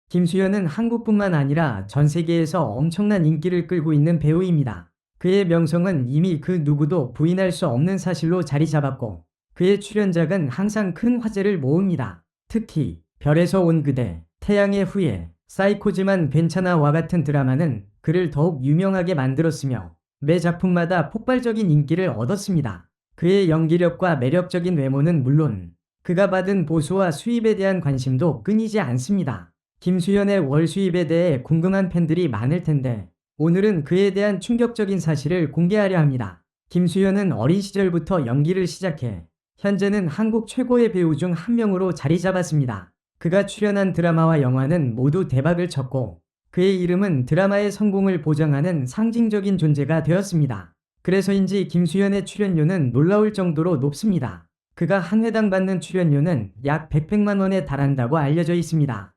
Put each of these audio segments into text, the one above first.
김수현은 한국뿐만 아니라 전 세계에서 엄청난 인기를 끌고 있는 배우입니다. 그의 명성은 이미 그 누구도 부인할 수 없는 사실로 자리 잡았고, 그의 출연작은 항상 큰 화제를 모읍니다. 특히 별에서 온 그대, 태양의 후예, 사이코지만 괜찮아와 같은 드라마는 그를 더욱 유명하게 만들었으며 매 작품마다 폭발적인 인기를 얻었습니다. 그의 연기력과 매력적인 외모는 물론 그가 받은 보수와 수입에 대한 관심도 끊이지 않습니다. 김수현의 월 수입에 대해 궁금한 팬들이 많을 텐데 오늘은 그에 대한 충격적인 사실을 공개하려 합니다. 김수현은 어린 시절부터 연기를 시작해 현재는 한국 최고의 배우 중 한 명으로 자리 잡았습니다. 그가 출연한 드라마와 영화는 모두 대박을 쳤고 그의 이름은 드라마의 성공을 보장하는 상징적인 존재가 되었습니다. 그래서인지 김수현의 출연료는 놀라울 정도로 높습니다. 그가 한 회당 받는 출연료는 약 100만 원에 달한다고 알려져 있습니다.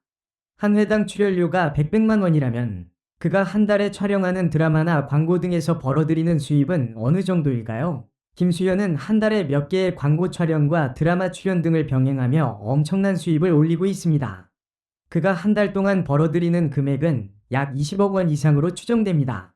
한 회당 출연료가 100만 원이라면 그가 한 달에 촬영하는 드라마나 광고 등에서 벌어들이는 수입은 어느 정도일까요? 김수현은 한 달에 몇 개의 광고 촬영과 드라마 출연 등을 병행하며 엄청난 수입을 올리고 있습니다. 그가 한 달 동안 벌어들이는 금액은 약 20억 원 이상으로 추정됩니다.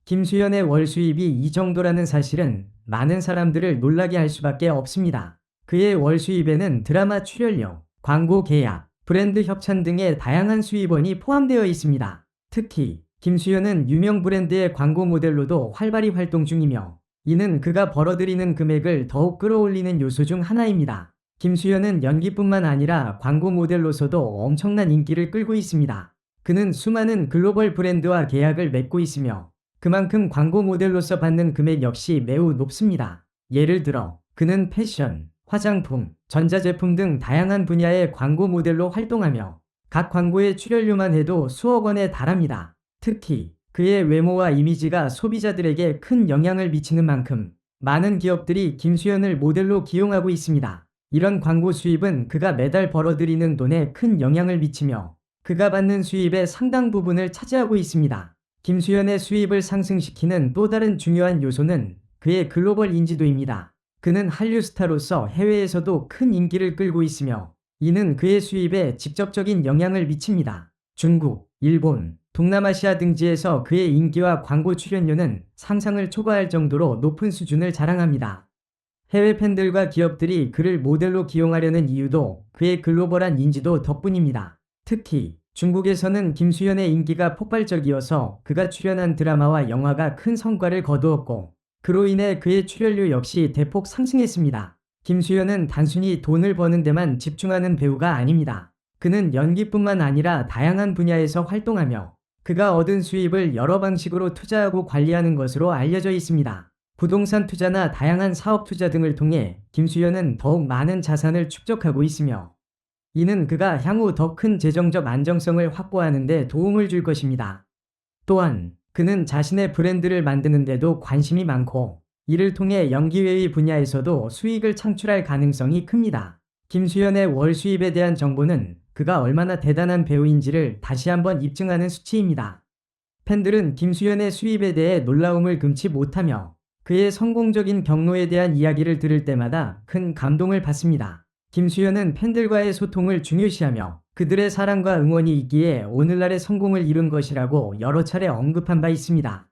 김수현의 월 수입이 이 정도라는 사실은 많은 사람들을 놀라게 할 수밖에 없습니다. 그의 월 수입에는 드라마 출연료, 광고 계약, 브랜드 협찬 등의 다양한 수입원이 포함되어 있습니다. 특히 김수현은 유명 브랜드의 광고 모델로도 활발히 활동 중이며 이는 그가 벌어들이는 금액을 더욱 끌어올리는 요소 중 하나입니다. 김수현은 연기뿐만 아니라 광고 모델로서도 엄청난 인기를 끌고 있습니다. 그는 수많은 글로벌 브랜드와 계약을 맺고 있으며 그만큼 광고 모델로서 받는 금액 역시 매우 높습니다. 예를 들어 그는 패션, 화장품, 전자제품 등 다양한 분야의 광고 모델로 활동하며 각 광고의 출연료만 해도 수억 원에 달합니다. 특히 그의 외모와 이미지가 소비자들에게 큰 영향을 미치는 만큼 많은 기업들이 김수현을 모델로 기용하고 있습니다. 이런 광고 수입은 그가 매달 벌어들이는 돈에 큰 영향을 미치며 그가 받는 수입의 상당 부분을 차지하고 있습니다. 김수현의 수입을 상승시키는 또 다른 중요한 요소는 그의 글로벌 인지도입니다. 그는 한류 스타로서 해외에서도 큰 인기를 끌고 있으며 이는 그의 수입에 직접적인 영향을 미칩니다. 중국, 일본, 동남아시아 등지에서 그의 인기와 광고 출연료는 상상을 초과할 정도로 높은 수준을 자랑합니다. 해외 팬들과 기업들이 그를 모델로 기용하려는 이유도 그의 글로벌한 인지도 덕분입니다. 특히 중국에서는 김수현의 인기가 폭발적이어서 그가 출연한 드라마와 영화가 큰 성과를 거두었고 그로 인해 그의 출연료 역시 대폭 상승했습니다. 김수현은 단순히 돈을 버는 데만 집중하는 배우가 아닙니다. 그는 연기뿐만 아니라 다양한 분야에서 활동하며 그가 얻은 수입을 여러 방식으로 투자하고 관리하는 것으로 알려져 있습니다. 부동산 투자나 다양한 사업 투자 등을 통해 김수현은 더욱 많은 자산을 축적하고 있으며 이는 그가 향후 더 큰 재정적 안정성을 확보하는 데 도움을 줄 것입니다. 또한 그는 자신의 브랜드를 만드는 데도 관심이 많고 이를 통해 연기외의 분야에서도 수익을 창출할 가능성이 큽니다. 김수현의 월 수입에 대한 정보는 그가 얼마나 대단한 배우인지를 다시 한번 입증하는 수치입니다. 팬들은 김수현의 수입에 대해 놀라움을 금치 못하며 그의 성공적인 경로에 대한 이야기를 들을 때마다 큰 감동을 받습니다. 김수현은 팬들과의 소통을 중요시하며 그들의 사랑과 응원이 있기에 오늘날의 성공을 이룬 것이라고 여러 차례 언급한 바 있습니다.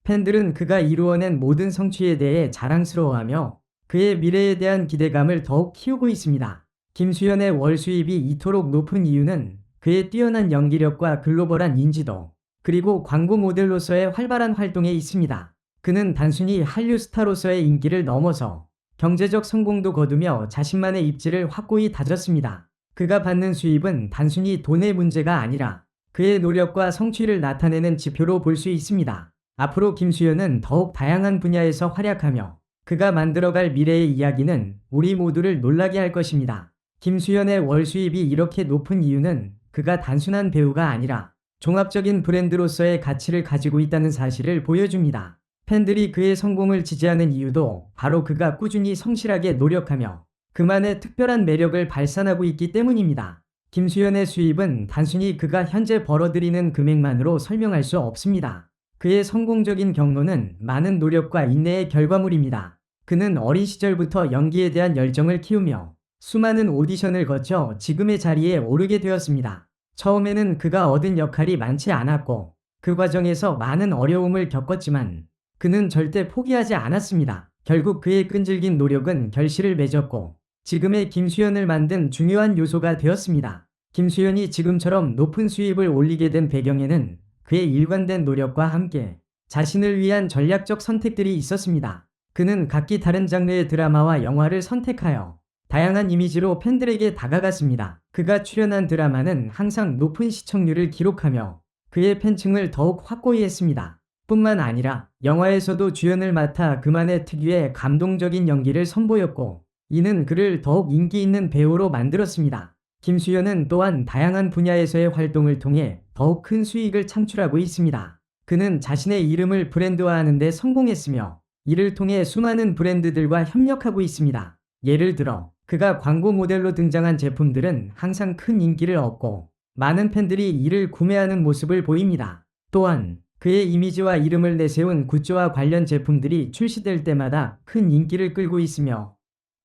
팬들은 그가 이루어낸 모든 성취에 대해 자랑스러워하며 그의 미래에 대한 기대감을 더욱 키우고 있습니다. 김수현의 월 수입이 이토록 높은 이유는 그의 뛰어난 연기력과 글로벌한 인지도, 그리고 광고 모델로서의 활발한 활동에 있습니다. 그는 단순히 한류 스타로서의 인기를 넘어서 경제적 성공도 거두며 자신만의 입지를 확고히 다졌습니다. 그가 받는 수입은 단순히 돈의 문제가 아니라 그의 노력과 성취를 나타내는 지표로 볼 수 있습니다. 앞으로 김수현은 더욱 다양한 분야에서 활약하며 그가 만들어갈 미래의 이야기는 우리 모두를 놀라게 할 것입니다. 김수현의 월 수입이 이렇게 높은 이유는 그가 단순한 배우가 아니라 종합적인 브랜드로서의 가치를 가지고 있다는 사실을 보여줍니다. 팬들이 그의 성공을 지지하는 이유도 바로 그가 꾸준히 성실하게 노력하며 그만의 특별한 매력을 발산하고 있기 때문입니다. 김수현의 수입은 단순히 그가 현재 벌어들이는 금액만으로 설명할 수 없습니다. 그의 성공적인 경로는 많은 노력과 인내의 결과물입니다. 그는 어린 시절부터 연기에 대한 열정을 키우며 수많은 오디션을 거쳐 지금의 자리에 오르게 되었습니다. 처음에는 그가 얻은 역할이 많지 않았고 그 과정에서 많은 어려움을 겪었지만 그는 절대 포기하지 않았습니다. 결국 그의 끈질긴 노력은 결실을 맺었고 지금의 김수현을 만든 중요한 요소가 되었습니다. 김수현이 지금처럼 높은 수입을 올리게 된 배경에는 그의 일관된 노력과 함께 자신을 위한 전략적 선택들이 있었습니다. 그는 각기 다른 장르의 드라마와 영화를 선택하여 다양한 이미지로 팬들에게 다가갔습니다. 그가 출연한 드라마는 항상 높은 시청률을 기록하며 그의 팬층을 더욱 확고히 했습니다. 뿐만 아니라 영화에서도 주연을 맡아 그만의 특유의 감동적인 연기를 선보였고 이는 그를 더욱 인기 있는 배우로 만들었습니다. 김수현은 또한 다양한 분야에서의 활동을 통해 더욱 큰 수익을 창출하고 있습니다. 그는 자신의 이름을 브랜드화하는 데 성공했으며 이를 통해 수많은 브랜드들과 협력하고 있습니다. 예를 들어 그가 광고 모델로 등장한 제품들은 항상 큰 인기를 얻고 많은 팬들이 이를 구매하는 모습을 보입니다. 또한 그의 이미지와 이름을 내세운 굿즈와 관련 제품들이 출시될 때마다 큰 인기를 끌고 있으며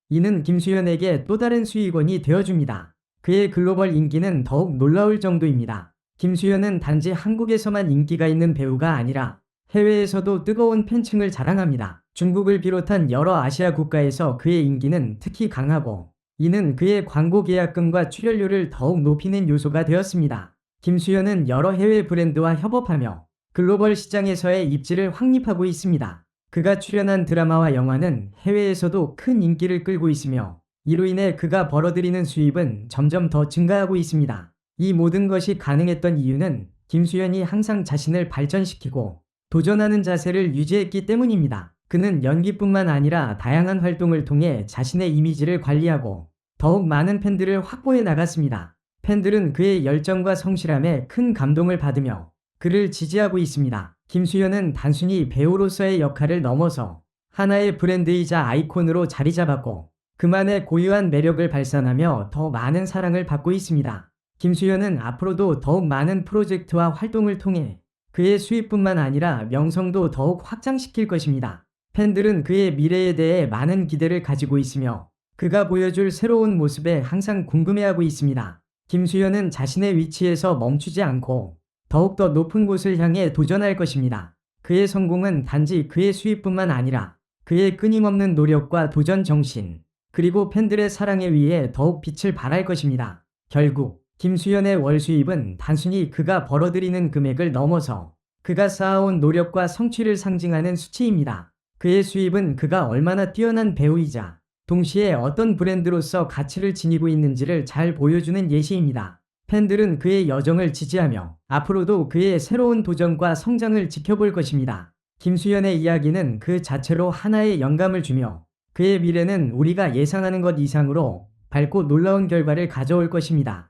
이는 김수현에게 또 다른 수익원이 되어줍니다. 그의 글로벌 인기는 더욱 놀라울 정도입니다. 김수현은 단지 한국에서만 인기가 있는 배우가 아니라 해외에서도 뜨거운 팬층을 자랑합니다. 중국을 비롯한 여러 아시아 국가에서 그의 인기는 특히 강하고 이는 그의 광고 계약금과 출연료를 더욱 높이는 요소가 되었습니다. 김수현은 여러 해외 브랜드와 협업하며 글로벌 시장에서의 입지를 확립하고 있습니다. 그가 출연한 드라마와 영화는 해외에서도 큰 인기를 끌고 있으며 이로 인해 그가 벌어들이는 수입은 점점 더 증가하고 있습니다. 이 모든 것이 가능했던 이유는 김수현이 항상 자신을 발전시키고 도전하는 자세를 유지했기 때문입니다. 그는 연기뿐만 아니라 다양한 활동을 통해 자신의 이미지를 관리하고 더욱 많은 팬들을 확보해 나갔습니다. 팬들은 그의 열정과 성실함에 큰 감동을 받으며 그를 지지하고 있습니다. 김수현은 단순히 배우로서의 역할을 넘어서 하나의 브랜드이자 아이콘으로 자리 잡았고 그만의 고유한 매력을 발산하며 더 많은 사랑을 받고 있습니다. 김수현은 앞으로도 더욱 많은 프로젝트와 활동을 통해 그의 수입뿐만 아니라 명성도 더욱 확장시킬 것입니다. 팬들은 그의 미래에 대해 많은 기대를 가지고 있으며 그가 보여줄 새로운 모습에 항상 궁금해하고 있습니다. 김수현은 자신의 위치에서 멈추지 않고 더욱더 높은 곳을 향해 도전할 것입니다. 그의 성공은 단지 그의 수입뿐만 아니라 그의 끊임없는 노력과 도전 정신, 그리고 팬들의 사랑에 의해 더욱 빛을 발할 것입니다. 결국 김수현의 월 수입은 단순히 그가 벌어들이는 금액을 넘어서 그가 쌓아온 노력과 성취를 상징하는 수치입니다. 그의 수입은 그가 얼마나 뛰어난 배우이자 동시에 어떤 브랜드로서 가치를 지니고 있는지를 잘 보여주는 예시입니다. 팬들은 그의 여정을 지지하며 앞으로도 그의 새로운 도전과 성장을 지켜볼 것입니다. 김수현의 이야기는 그 자체로 하나의 영감을 주며 그의 미래는 우리가 예상하는 것 이상으로 밝고 놀라운 결과를 가져올 것입니다.